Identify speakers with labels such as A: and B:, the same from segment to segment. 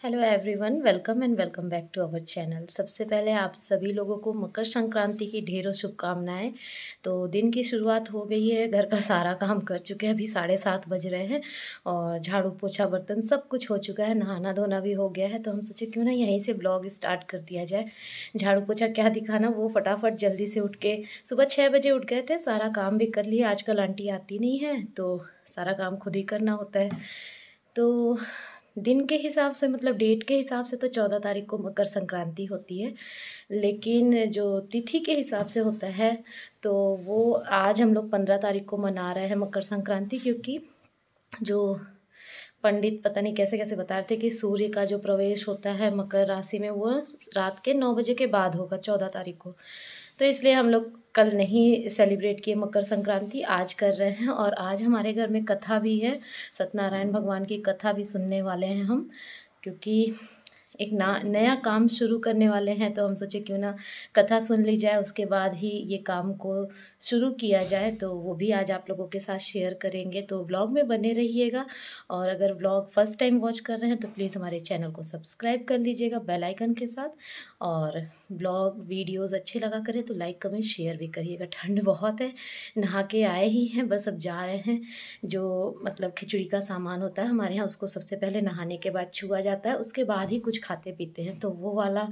A: Hello everyone, welcome and welcome back to our channel. सबसे पहले आप सभी लोगों को मकर संक्रांति की ढेरों शुभकामनाएं। तो दिन की शुरुआत हो गई है, घर का सारा काम कर चुके हैं, अभी 7:30 बज रहे हैं और झाड़ू पोछा बर्तन सब कुछ हो चुका है, नहाना धोना भी हो गया है। तो हम सोचे क्यों ना यहीं से ब्लॉग स्टार्ट कर दिया जाए। झाड़ू पोछा क्या दिखाना, वो फटाफट जल्दी से उठ के सुबह 6 बजे उठ गए थे, सारा काम भी कर लिया। आजकल आंटी आती नहीं है तो सारा काम खुद ही करना होता है। तो दिन के हिसाब से मतलब डेट के हिसाब से तो 14 तारीख को मकर संक्रांति होती है, लेकिन जो तिथि के हिसाब से होता है तो वो आज हम लोग 15 तारीख को मना रहे हैं मकर संक्रांति। क्योंकि जो पंडित पता नहीं कैसे कैसे बता रहे थे कि सूर्य का जो प्रवेश होता है मकर राशि में वो रात के 9 बजे के बाद होगा 14 तारीख को। तो इसलिए हम लोग कल नहीं सेलिब्रेट किए मकर संक्रांति, आज कर रहे हैं। और आज हमारे घर में कथा भी है, सत्यनारायण भगवान की कथा भी सुनने वाले हैं हम। क्योंकि एक नया काम शुरू करने वाले हैं तो हम सोचे क्यों ना कथा सुन ली जाए, उसके बाद ही ये काम को शुरू किया जाए। तो वो भी आज आप लोगों के साथ शेयर करेंगे, तो व्लॉग में बने रहिएगा। और अगर व्लॉग फर्स्ट टाइम वॉच कर रहे हैं तो प्लीज़ हमारे चैनल को सब्सक्राइब कर लीजिएगा बेल आइकन के साथ। और व्लॉग वीडियोज़ अच्छे लगा करें तो लाइक कमेंट शेयर भी करिएगा। ठंड बहुत है, नहा के आए ही हैं, बस अब जा रहे हैं। जो मतलब खिचड़ी का सामान होता है हमारे यहाँ, उसको सबसे पहले नहाने के बाद छुआ जाता है, उसके बाद ही कुछ खाते पीते हैं। तो वो वाला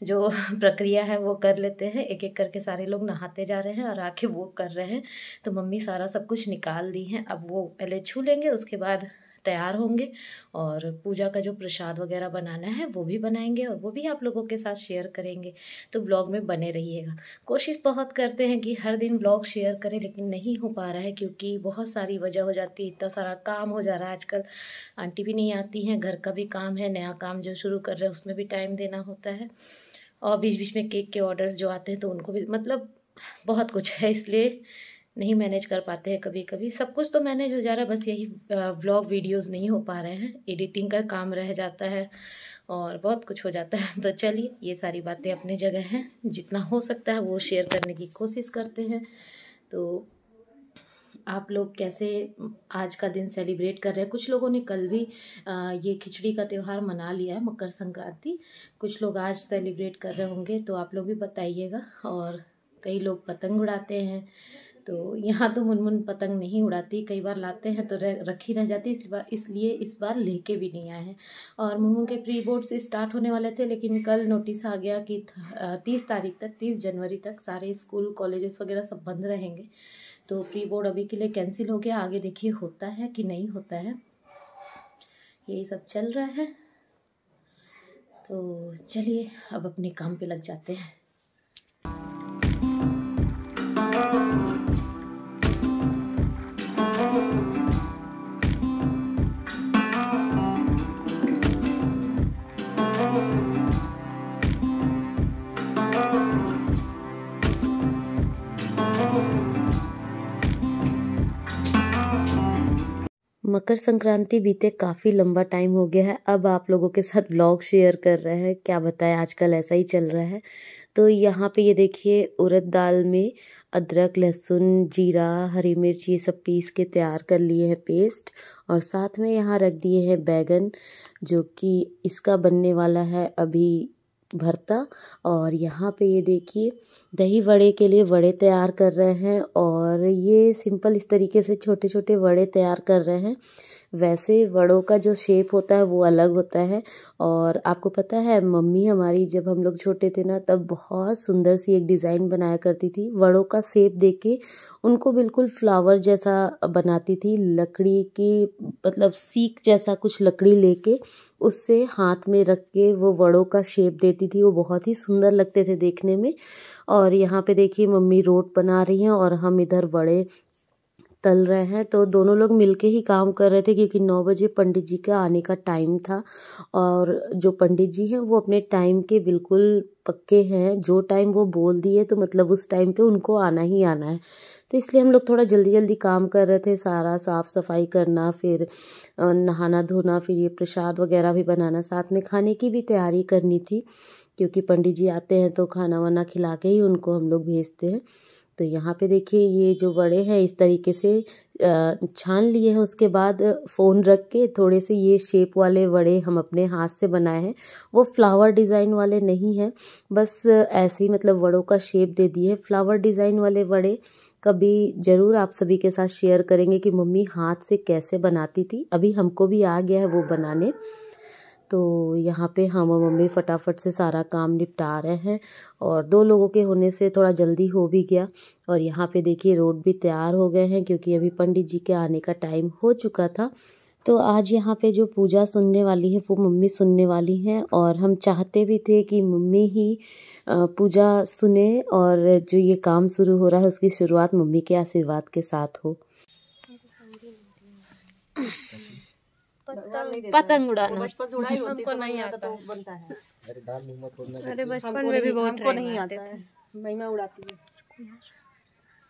A: जो प्रक्रिया है वो कर लेते हैं। एक एक करके सारे लोग नहाते जा रहे हैं और आके वो कर रहे हैं। तो मम्मी सारा सब कुछ निकाल दी हैं, अब वो पहले छू लेंगे, उसके बाद तैयार होंगे और पूजा का जो प्रसाद वगैरह बनाना है वो भी बनाएंगे और वो भी आप लोगों के साथ शेयर करेंगे। तो ब्लॉग में बने रहिएगा। कोशिश बहुत करते हैं कि हर दिन ब्लॉग शेयर करें, लेकिन नहीं हो पा रहा है क्योंकि बहुत सारी वजह हो जाती है, इतना सारा काम हो जा रहा है। आजकल आंटी भी नहीं आती हैं, घर का भी काम है, नया काम जो शुरू कर रहे हैं उसमें भी टाइम देना होता है। और बीच बीच में केक के ऑर्डर्स जो आते हैं तो उनको भी मतलब बहुत कुछ है, इसलिए नहीं मैनेज कर पाते हैं। कभी कभी सब कुछ तो मैनेज हो जा रहा है, बस यही व्लॉग वीडियोस नहीं हो पा रहे हैं, एडिटिंग का काम रह जाता है और बहुत कुछ हो जाता है। तो चलिए, ये सारी बातें अपनी जगह हैं, जितना हो सकता है वो शेयर करने की कोशिश करते हैं। तो आप लोग कैसे आज का दिन सेलिब्रेट कर रहे हैं? कुछ लोगों ने कल भी ये खिचड़ी का त्यौहार मना लिया है, मकर संक्रांति। कुछ लोग आज सेलिब्रेट कर रहे होंगे, तो आप लोग भी बताइएगा। और कई लोग पतंग उड़ाते हैं, तो यहाँ तो मुनमुन पतंग नहीं उड़ाती, कई बार लाते हैं तो रखी रह जाती, इसलिए इस बार लेके भी नहीं आए हैं। और मुनमुन के प्री बोर्ड से स्टार्ट होने वाले थे, लेकिन कल नोटिस आ गया कि 30 तारीख तक, 30 जनवरी तक सारे स्कूल कॉलेजेस वगैरह सब बंद रहेंगे। तो प्री बोर्ड अभी के लिए कैंसिल हो गया, आगे देखिए होता है कि नहीं होता है, यही सब चल रहा है। तो चलिए अब अपने काम पे लग जाते हैं। मकर संक्रांति बीते काफ़ी लंबा टाइम हो गया है, अब आप लोगों के साथ व्लॉग शेयर कर रहे हैं। क्या बताएं, आजकल ऐसा ही चल रहा है। तो यहाँ पे ये देखिए, उड़द दाल में अदरक, लहसुन, जीरा, हरी मिर्च ये सब पीस के तैयार कर लिए हैं पेस्ट। और साथ में यहाँ रख दिए हैं बैगन, जो कि इसका बनने वाला है अभी भरता। और यहाँ पे ये देखिए, दही वड़े के लिए वड़े तैयार कर रहे हैं। और ये सिंपल इस तरीके से छोटे छोटे वड़े तैयार कर रहे हैं। वैसे वड़ों का जो शेप होता है वो अलग होता है। और आपको पता है, मम्मी हमारी जब हम लोग छोटे थे ना, तब बहुत सुंदर सी एक डिज़ाइन बनाया करती थी। वड़ों का शेप देख के उनको बिल्कुल फ्लावर जैसा बनाती थी, लकड़ी की मतलब सीक जैसा कुछ लकड़ी लेके उससे हाथ में रख के वो वड़ों का शेप देती थी। वो बहुत ही सुंदर लगते थे देखने में। और यहाँ पे देखिए, मम्मी रोट बना रही हैं और हम इधर वड़े तल रहे हैं। तो दोनों लोग मिलके ही काम कर रहे थे, क्योंकि 9 बजे पंडित जी का आने का टाइम था। और जो पंडित जी हैं वो अपने टाइम के बिल्कुल पक्के हैं, जो टाइम वो बोल दिए तो मतलब उस टाइम पे उनको आना ही आना है। तो इसलिए हम लोग थोड़ा जल्दी जल्दी काम कर रहे थे, सारा साफ़ सफाई करना, फिर नहाना धोना, फिर ये प्रसाद वगैरह भी बनाना, साथ में खाने की भी तैयारी करनी थी, क्योंकि पंडित जी आते हैं तो खाना वाना खिला के ही उनको हम लोग भेजते हैं। तो यहाँ पे देखिए ये जो वड़े हैं इस तरीके से छान लिए हैं। उसके बाद फ़ोन रख के थोड़े से ये शेप वाले वड़े हम अपने हाथ से बनाए हैं। वो फ्लावर डिज़ाइन वाले नहीं हैं, बस ऐसे ही मतलब वड़ों का शेप दे दिए। फ्लावर डिज़ाइन वाले वड़े कभी ज़रूर आप सभी के साथ शेयर करेंगे कि मम्मी हाथ से कैसे बनाती थी। अभी हमको भी आ गया है वो बनाने। तो यहाँ पे हम और मम्मी फटाफट से सारा काम निपटा रहे हैं और 2 लोगों के होने से थोड़ा जल्दी हो भी गया। और यहाँ पे देखिए रोड भी तैयार हो गए हैं क्योंकि अभी पंडित जी के आने का टाइम हो चुका था। तो आज यहाँ पे जो पूजा सुनने वाली है वो मम्मी सुनने वाली हैं और हम चाहते भी थे कि मम्मी ही पूजा सुने और जो ये काम शुरू हो रहा है उसकी शुरुआत मम्मी के आशीर्वाद के साथ हो। पतंग उड़ाना
B: बचपन से उड़ाई होती,
C: हमको नहीं आता
B: तो बनता है।
C: अरे बचपन में भी बहुत
B: हमको नहीं आता है। महिमा उड़ाती है।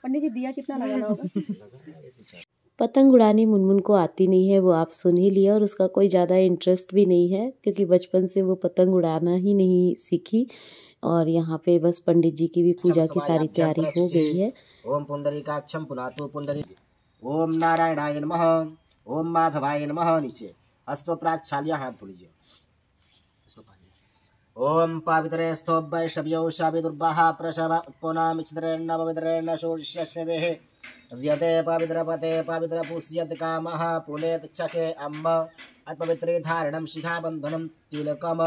B: पंडित जी दिया कितना लगाना होगा?
A: पतंग उड़ानी मुनमुन को आती नहीं है, वो आप सुन ही लिया। और उसका कोई ज़्यादा इंटरेस्ट भी नहीं है क्योंकि बचपन से वो पतंग उड़ाना ही नहीं सीखी। और यहाँ पे बस पंडित जी की भी पूजा की सारी तैयारी हो गई है।
D: ओम पुंडरीकाक्षं पुनातु पुंडरी। ओम नारायणाय नमः। ओम माधवाय नमः। नीचे हस्तो प्राक्षाल्य हाथ धो लीजिए। ओम पवित्रे स्तोभ्य शब्यो शाविदुर्वाह प्रशव उत्पन्नामिच्छद्रेण पवित्रेण षोडशस्मेवेः यते पवित्रपते पवित्रपुष्यत कामः पुनेत चके अम्ब अपवित्रे धारणं शिखाबन्धनं तिलकम्।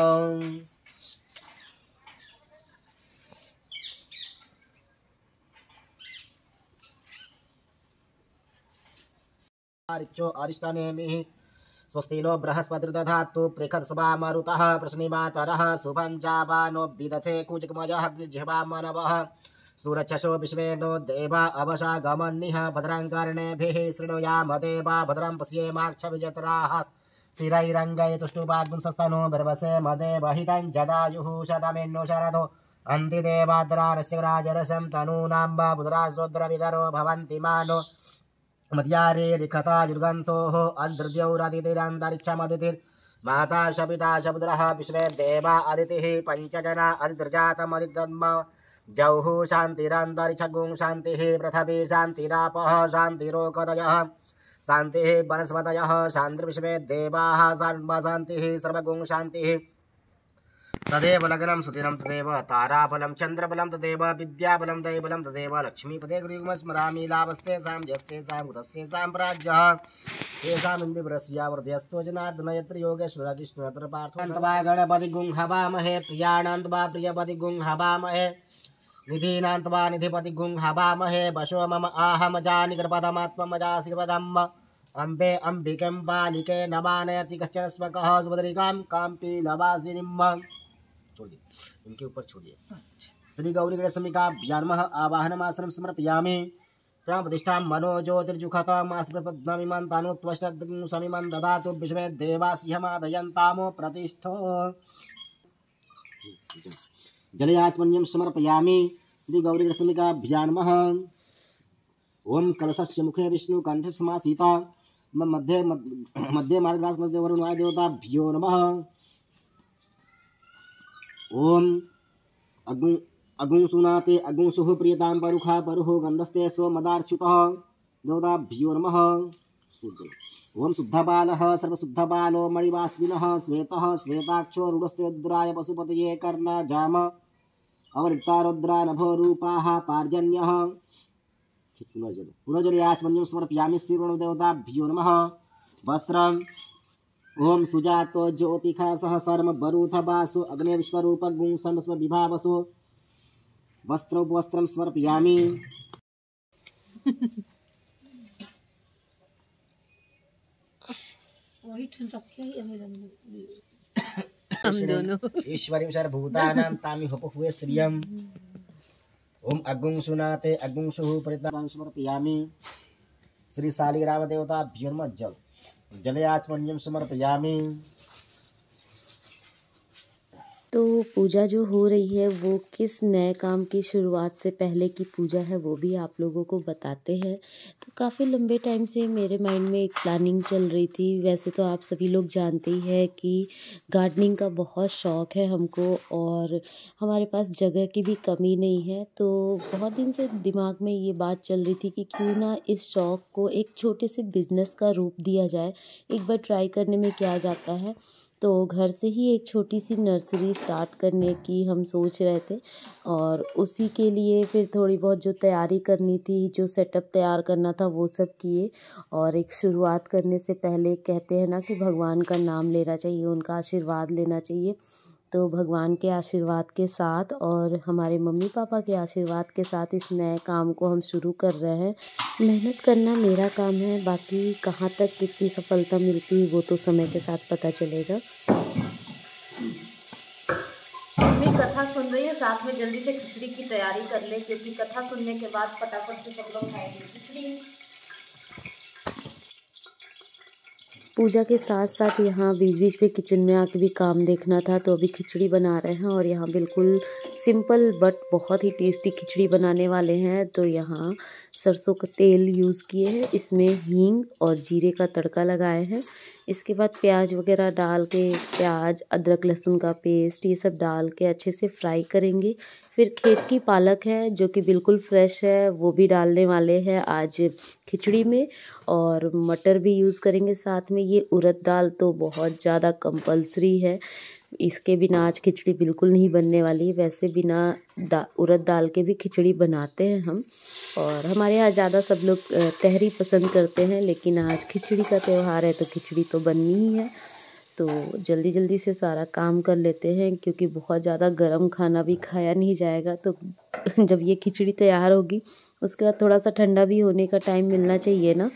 D: आरिचो अरिष्टनेमिः स्वस्ति नो बृहस्पतिर्दधातु पृखत्सभा मरुतः प्रश्निमातरः सुपञ्चावानो विदथे कुजकमजः अग्निजिह्वा मनवः सुरक्षसो विश्वे नो देवा अवशा गमन्निः भद्राङ्कर्णेभिः शृणुयाम देवा भद्रं पश्येमाक्षविजतराः स्थिरैरङ्गै तुष्टुपाग्ंसस्तनो बिर्वसे मदेवहितं जदायुः शतमेन्नो शरदो अन्ति देवाद्रारस्य राजरसं तनूनां वा बुधरासोद्रविदरो भवन्ति मानो मध्यारे रिखता युर्गन्तोः अद्रद्यौरदितिरन्तरिक्षमदितिर् माता शपिता शपुत्रः विश्वे देवा अदितिः पञ्चजना अदितिर्जातमदितन्म द्यौः शान्तिरन्तरिक्षगुं शान्तिः पृथिवी शान्तिरापः शान्तिरोकदयः शान्तिः वनस्पतयः शान्तिर्विश्वे देवाः सर्वशान्तिः सर्वगुं शान्तिः तदेव लग्नं सुदिनं तदेव ताराबलं चन्द्रबलं तदेव विद्याबलं दैवबलं तदेव लक्ष्मीपदे गुरुयुग्म स्मरामि लाभस्ते सां जस्ते सां गुतस्ते सां प्राज्यः तेषाम् इन्द्रवरस्यावर्धयस्तो जनार्दन यत्र योगेश्वर कृष्ण यत्र पार्थो गणपति गुं हवामहे प्रियाणान्त्वा प्रियपति गुं हवामहे निधीनान्त्वा निधिपति गुं हवामहे वशो मम आहमजानि कृपदमात्ममजासि कृपदम् अम्बे अम्बिकें बालिके नमानयति कश्चन स्मकः सुभद्रिकां काम्पी लवासिनीं। छोड़िए, इनके ऊपर छोड़िए। श्री गौरी गणेशमिकाभ्यान्मः आवाहनमासनं समर्पयामि। प्राणप्रतिष्ठां मनोज्योतिर्जुखतमास्पद्ममिमं तानुत्वष्टं समिमं ददातु विश्वे देवासिंहमादयन्तामो प्रतिष्ठो। जलयाचमन्यं समर्पयामि। श्री गौरी गणेशमिकाभ्यान्मः। ओम कलशस्य मुखे विष्णु कंठे समासीता मध्य मध्य मार्गराज मध्य वरुणाय देवताभ्यो नमः। ओम अगुं सुनाते अगुं सुह प्रियतां परुखा परुहो गंधस्ते स्व मदार्च्युतः देवताभ्यो नमः। ओम शुद्धबालः सर्वशुद्धबालो मणिवास्विनः श्वेतः श्वेताक्षो रुद्रस्तेद्राय पशुपतये कर्णजाम अवृत्ता रुद्रा नभो रूपाः पार्जन्यः। पुनर्जलयाचमन्यं समर्पयामि। श्रीवरुणदेवताभ्यो नमः। वस्त्रम् ओम सुजातो ज्योतिखा सह शर्म बरूथ वासो अग्ने विश्वरूप गुं सर्वस्व विभावसो वस्त्रं समर्पयामि।
A: हम दोनों
D: ईश्वरीं सर्वभूतानां तामि हुपहुवे श्रियम्। ओम अगुं सुनाते अगुं सुह परितां समर्पयामि। श्री शालिग्राम देवताभ्यो नमः। जलयाचमन्यं समर्पयामि।
A: तो पूजा जो हो रही है वो किस नए काम की शुरुआत से पहले की पूजा है वो भी आप लोगों को बताते हैं। तो काफ़ी लंबे टाइम से मेरे माइंड में एक प्लानिंग चल रही थी। वैसे तो आप सभी लोग जानते ही हैं कि गार्डनिंग का बहुत शौक़ है हमको और हमारे पास जगह की भी कमी नहीं है। तो बहुत दिन से दिमाग में ये बात चल रही थी कि क्यों ना इस शौक़ को एक छोटे से बिज़नेस का रूप दिया जाए, एक बार ट्राई करने में क्या जाता है। तो घर से ही एक छोटी सी नर्सरी स्टार्ट करने की हम सोच रहे थे और उसी के लिए फिर थोड़ी बहुत जो तैयारी करनी थी, जो सेटअप तैयार करना था वो सब किए। और एक शुरुआत करने से पहले कहते हैं ना कि भगवान का नाम लेना चाहिए, उनका आशीर्वाद लेना चाहिए। तो भगवान के आशीर्वाद के साथ और हमारे मम्मी पापा के आशीर्वाद के साथ इस नए काम को हम शुरू कर रहे हैं। मेहनत करना मेरा काम है, बाकी कहाँ तक कितनी सफलता मिलती है वो तो समय के साथ पता चलेगा। मम्मी कथा सुन रही है, साथ में जल्दी से खिचड़ी की तैयारी कर ले क्योंकि कथा सुनने के बाद फटाफट से सब लोग खाएंगे खिचड़ी। पूजा के साथ साथ यहाँ बीच बीच में किचन में आके भी काम देखना था, तो अभी खिचड़ी बना रहे हैं और यहाँ बिल्कुल सिंपल बट बहुत ही टेस्टी खिचड़ी बनाने वाले हैं। तो यहाँ सरसों का तेल यूज़ किए हैं, इसमें हींग और जीरे का तड़का लगाए हैं। इसके बाद प्याज वगैरह डाल के, प्याज अदरक लहसुन का पेस्ट ये सब डाल के अच्छे से फ्राई करेंगे। फिर खेत की पालक है जो कि बिल्कुल फ्रेश है, वो भी डालने वाले हैं आज खिचड़ी में। और मटर भी यूज़ करेंगे साथ में। ये उड़द दाल तो बहुत ज़्यादा कंपलसरी है, इसके बिना आज खिचड़ी बिल्कुल नहीं बनने वाली। वैसे बिना उड़द दाल के भी खिचड़ी बनाते हैं हम, और हमारे यहाँ ज़्यादा सब लोग तहरी पसंद करते हैं, लेकिन आज खिचड़ी का त्यौहार है तो खिचड़ी तो बननी ही है। तो जल्दी जल्दी से सारा काम कर लेते हैं क्योंकि बहुत ज़्यादा गर्म खाना भी खाया नहीं जाएगा। तो जब ये खिचड़ी तैयार होगी उसके बाद थोड़ा सा ठंडा भी होने का टाइम मिलना चाहिए ना।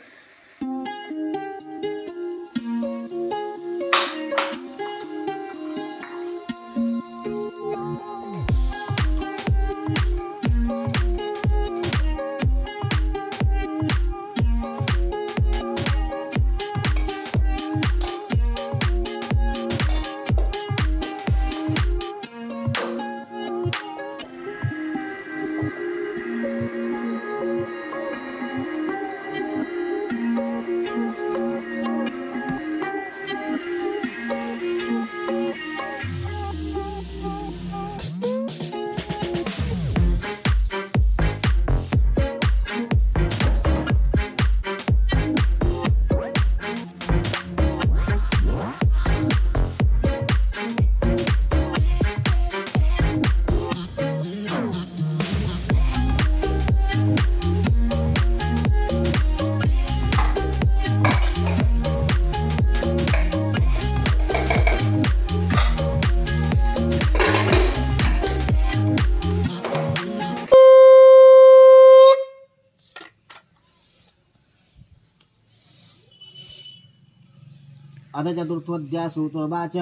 D: अथ चतुर्थोऽध्यायः सूतोवाच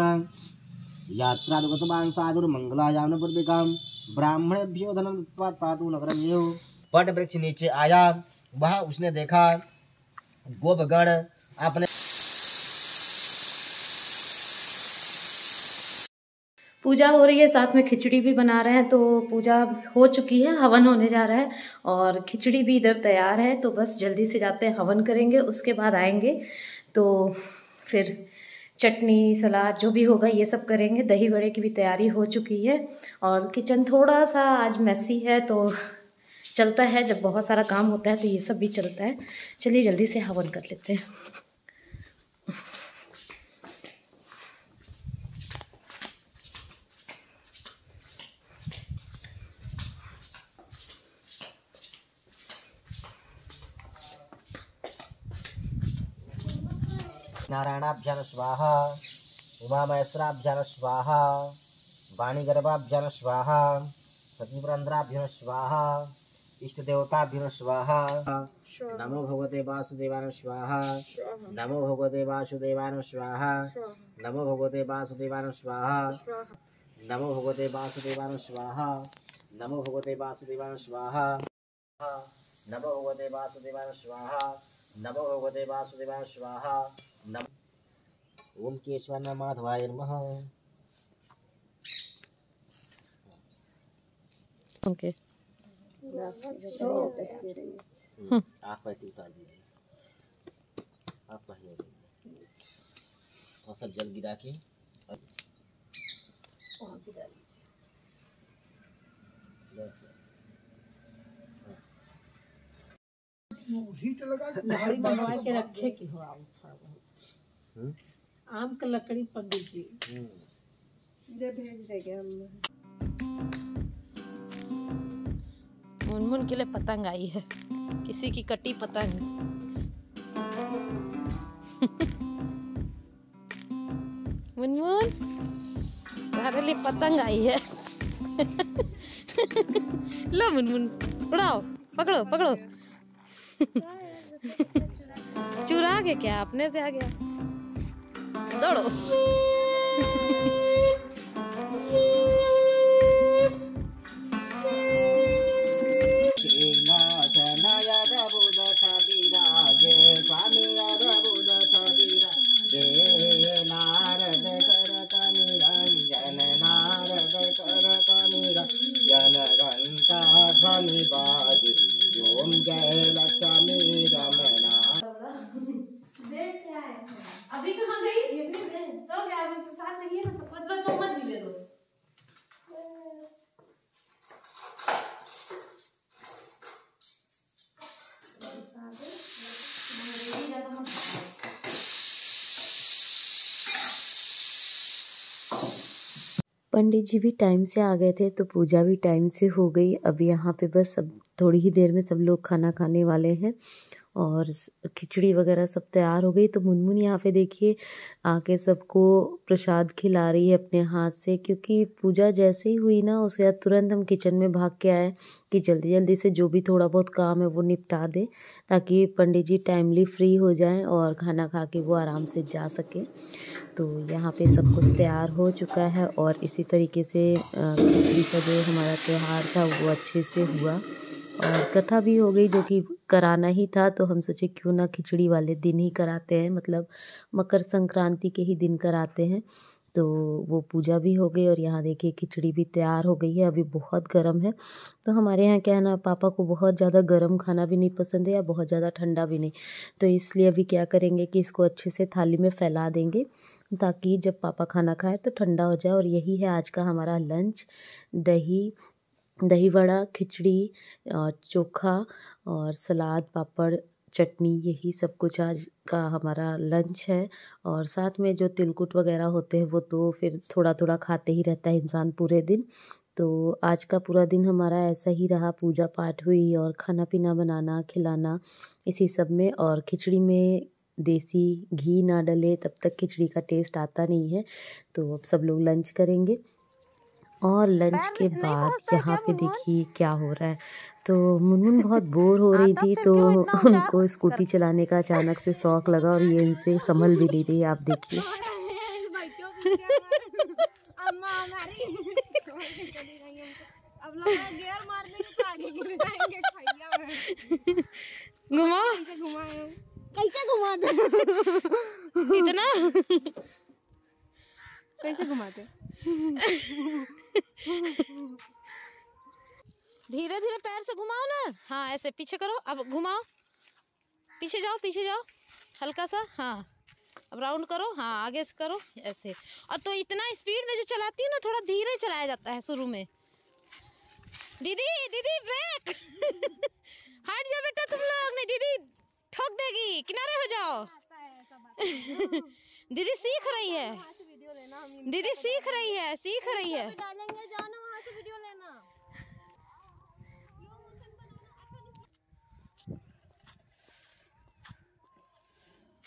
D: यात्रादुगतवान् साधुर्मङ्गलायां पूर्विकां ब्राह्मणेभ्यो धनं दत्त्वा पातु नगरं यो। वट वृक्ष नीचे आया, वहाँ उसने देखा गोपगण अपने
A: पूजा हो रही है, साथ में खिचड़ी भी बना रहे हैं। तो पूजा हो चुकी है, हवन होने जा रहा है और खिचड़ी भी इधर तैयार है। तो बस जल्दी से जाते हैं, हवन करेंगे, उसके बाद आएंगे तो फिर चटनी सलाद जो भी होगा ये सब करेंगे। दही बड़े की भी तैयारी हो चुकी है और किचन थोड़ा सा आज मैसी है, तो चलता है जब बहुत सारा काम होता है तो ये सब भी चलता है। चलिए जल्दी से हवन कर लेते हैं।
D: नारायणाभ्यां स्वाहा, उमामहेश्वराभ्यां स्वाहा, वाणीगर्भाभ्यां स्वाहा, सतीपुरंद्राभ्यां स्वाहा, इष्टदेवताभ्यां स्वाहा। नमो भगवते वासुदेवाय स्वाहा, नमो भगवते वासुदेवाय स्वाहा, नमो भगवते वासुदेवाय स्वाहा, नमो भगवते वासुदेवाय स्वाहा, नमो भगवते वासुदेवाय स्वाहा, नमो भगवते वासुदेवाय स्वाहा, नमो भगवते वासुदेवाय स्वाहा। ओम केशवाय माधवाय नमः।
A: ओके
D: आप पहले उतार दीजिए, आप पहले और सब जल गिरा के
E: लकड़ी मंगवा के रखे की हो आम का लकड़ी पंडित जी
B: भेज देंगे हम।
A: मुनमुन के लिए पतंग आई है, किसी की कटी पतंग। मुनमुन तुम्हारे लिए पतंग आई है। लो मुनमुन उड़ाओ, पकड़ो पकड़ो। चुरा के क्या अपने से आ गया, दौड़ो। अभी कहाँ गई? तो क्या अभी प्रसाद चाहिए ना सबको, इतना चम्मच भी ले लो। पंडित जी भी टाइम से आ गए थे तो पूजा भी टाइम से हो गई। अब यहाँ पे बस अब थोड़ी ही देर में सब लोग खाना खाने वाले हैं और खिचड़ी वगैरह सब तैयार हो गई। तो मुनमुन यहाँ पे देखिए आके सबको प्रसाद खिला रही है अपने हाथ से, क्योंकि पूजा जैसे ही हुई ना उसके बाद तुरंत हम किचन में भाग के आए कि जल्दी जल्दी से जो भी थोड़ा बहुत काम है वो निपटा दे, ताकि पंडित जी टाइमली फ्री हो जाएं और खाना खा के वो आराम से जा सके। तो यहाँ पे सब कुछ तैयार हो चुका है और इसी तरीके से खिचड़ी का जो हमारा त्यौहार था वो अच्छे से हुआ और कथा भी हो गई, जो कि कराना ही था। तो हम सोचे क्यों ना खिचड़ी वाले दिन ही कराते हैं, मतलब मकर संक्रांति के ही दिन कराते हैं। तो वो पूजा भी हो गई और यहाँ देखिए खिचड़ी भी तैयार हो गई है। अभी बहुत गर्म है, तो हमारे यहाँ क्या है ना, पापा को बहुत ज़्यादा गर्म खाना भी नहीं पसंद है या बहुत ज़्यादा ठंडा भी नहीं। तो इसलिए अभी क्या करेंगे कि इसको अच्छे से थाली में फैला देंगे ताकि जब पापा खाना खाए तो ठंडा हो जाए। और यही है आज का हमारा लंच, दही वड़ा, खिचड़ी और चोखा और सलाद, पापड़, चटनी, यही सब कुछ आज का हमारा लंच है। और साथ में जो तिलकुट वगैरह होते हैं वो तो फिर थोड़ा थोड़ा खाते ही रहता है इंसान पूरे दिन। तो आज का पूरा दिन हमारा ऐसा ही रहा, पूजा पाठ हुई और खाना पीना बनाना खिलाना इसी सब में। और खिचड़ी में देसी घी ना डले तब तक खिचड़ी का टेस्ट आता नहीं है। तो अब सब लोग लंच करेंगे और लंच के बाद यहाँ पे देखिए क्या हो रहा है। तो मुनमुन बहुत बोर हो रही थी तो उनको स्कूटी चलाने का अचानक से शौक लगा और ये इनसे संभल भी नहीं रही, आप देखिए। घुमाओ,
B: कैसे घुमाते
A: इतना
B: कैसे घुमाते?
A: धीरे धीरे पैर से घुमाओ ना। हाँ ऐसे पीछे करो, अब घुमाओ, पीछे जाओ, पीछे जाओ हल्का सा। हाँ अब राउंड करो, हाँ आगे से करो ऐसे। और तो इतना स्पीड में जो चलाती हूँ ना, थोड़ा धीरे चलाया जाता है शुरू में। दीदी दीदी ब्रेक। हट जाओ बेटा तुम लोग, नहीं दीदी ठोक देगी, किनारे हो जाओ। दीदी सीख रही है, दीदी सीख रही है, सीख रही है।
B: डालेंगे, जाओ ना वहाँ से वीडियो लेना।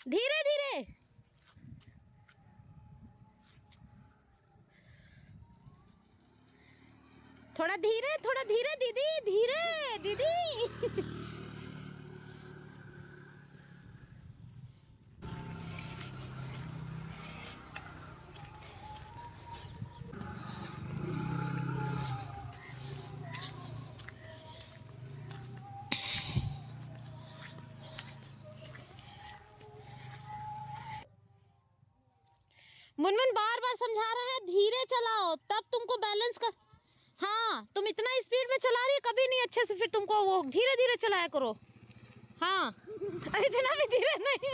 A: धीरे धीरे, थोड़ा धीरे दीदी, धीरे दीदी। मुनमुन बार बार समझा रहे हैं धीरे चलाओ, तब तुमको बैलेंस कर। हाँ तुम इतना स्पीड में चला रही है कभी नहीं अच्छे से, फिर तुमको वो धीरे धीरे चलाया करो। हाँ इतना भी धीरे नहीं